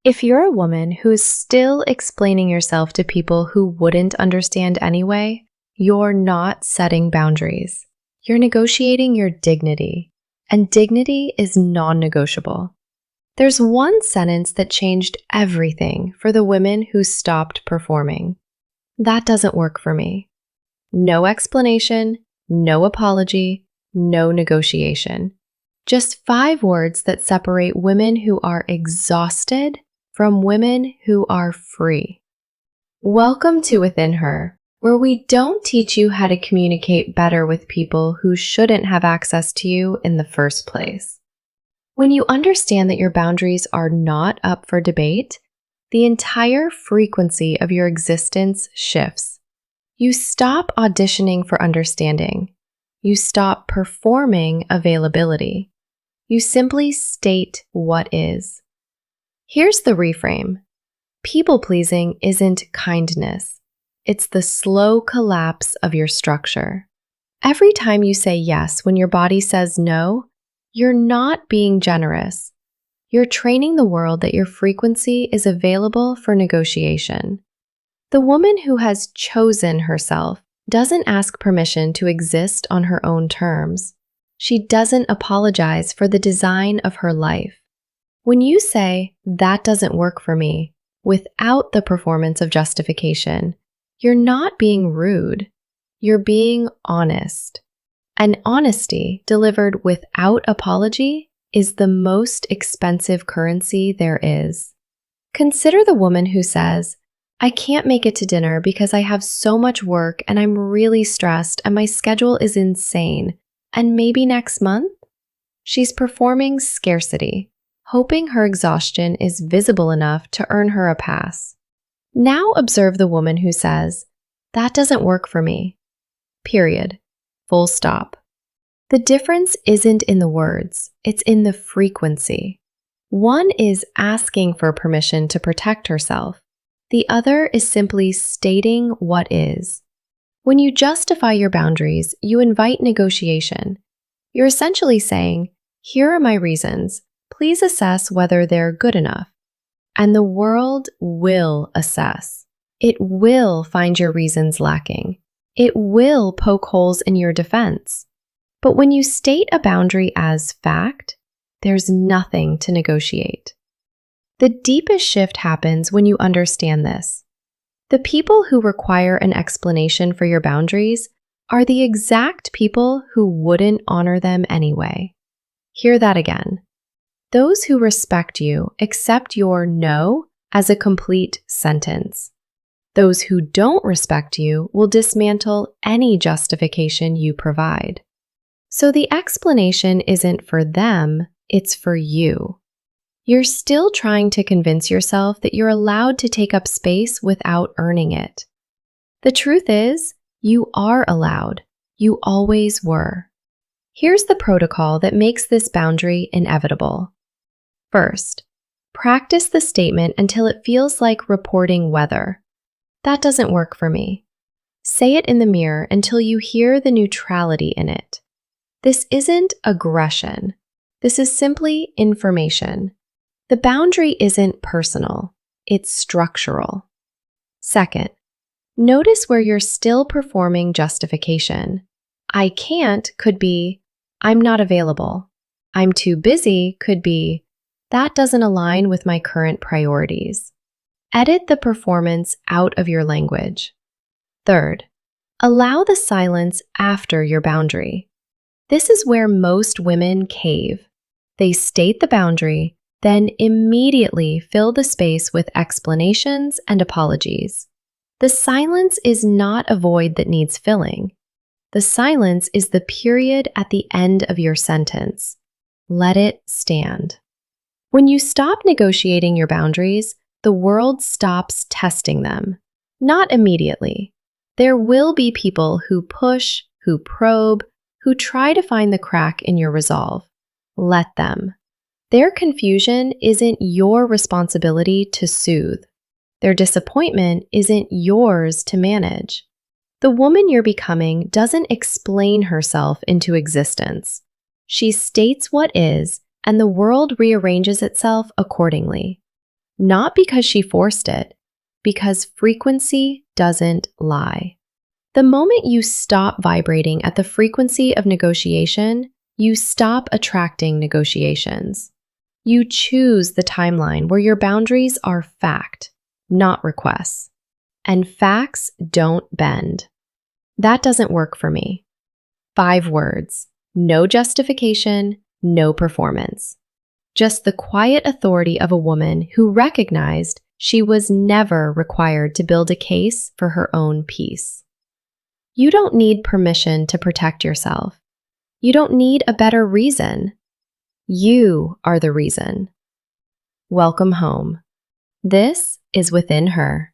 If you're a woman who is still explaining yourself to people who wouldn't understand anyway, you're not setting boundaries. You're negotiating your dignity, and dignity is non-negotiable. There's one sentence that changed everything for the women who stopped performing. That doesn't work for me. No explanation, no apology, no negotiation. Just 5 words that separate women who are exhausted from women who are free. Welcome to Within Her, where we don't teach you how to communicate better with people who shouldn't have access to you in the first place. When you understand that your boundaries are not up for debate, the entire frequency of your existence shifts. You stop auditioning for understanding. You stop performing availability. You simply state what is. Here's the reframe. People-pleasing isn't kindness. It's the slow collapse of your structure. Every time you say yes when your body says no, you're not being generous. You're training the world that your frequency is available for negotiation. The woman who has chosen herself doesn't ask permission to exist on her own terms. She doesn't apologize for the design of her life. When you say, "That doesn't work for me," without the performance of justification, you're not being rude. You're being honest. And honesty delivered without apology is the most expensive currency there is. Consider the woman who says, "I can't make it to dinner because I have so much work and I'm really stressed and my schedule is insane, and maybe next month?" She's performing scarcity, hoping her exhaustion is visible enough to earn her a pass. Now observe the woman who says, "That doesn't work for me." Period. Full stop. The difference isn't in the words, it's in the frequency. One is asking for permission to protect herself. The other is simply stating what is. When you justify your boundaries, you invite negotiation. You're essentially saying, "Here are my reasons. Please assess whether they're good enough." And the world will assess. It will find your reasons lacking. It will poke holes in your defense. But when you state a boundary as fact, there's nothing to negotiate. The deepest shift happens when you understand this. The people who require an explanation for your boundaries are the exact people who wouldn't honor them anyway. Hear that again. Those who respect you accept your no as a complete sentence. Those who don't respect you will dismantle any justification you provide. So the explanation isn't for them, it's for you. You're still trying to convince yourself that you're allowed to take up space without earning it. The truth is, you are allowed. You always were. Here's the protocol that makes this boundary inevitable. First, practice the statement until it feels like reporting weather. "That doesn't work for me." Say it in the mirror until you hear the neutrality in it. This isn't aggression. This is simply information. The boundary isn't personal. It's structural. Second, notice where you're still performing justification. "I can't" could be, "I'm not available." "I'm too busy" could be, "That doesn't align with my current priorities." Edit the performance out of your language. Third, allow the silence after your boundary. This is where most women cave. They state the boundary, then immediately fill the space with explanations and apologies. The silence is not a void that needs filling. The silence is the period at the end of your sentence. Let it stand. When you stop negotiating your boundaries, the world stops testing them. Not immediately. There will be people who push, who probe, who try to find the crack in your resolve. Let them. Their confusion isn't your responsibility to soothe. Their disappointment isn't yours to manage. The woman you're becoming doesn't explain herself into existence. She states what is, and the world rearranges itself accordingly. not because she forced it, because frequency doesn't lie. The moment you stop vibrating at the frequency of negotiation, you stop attracting negotiations. You choose the timeline where your boundaries are fact, not requests. And facts don't bend. That doesn't work for me. 5 words. No justification, no performance. Just the quiet authority of a woman who recognized she was never required to build a case for her own peace. You don't need permission to protect yourself. You don't need a better reason. You are the reason. Welcome home. This is Within Her.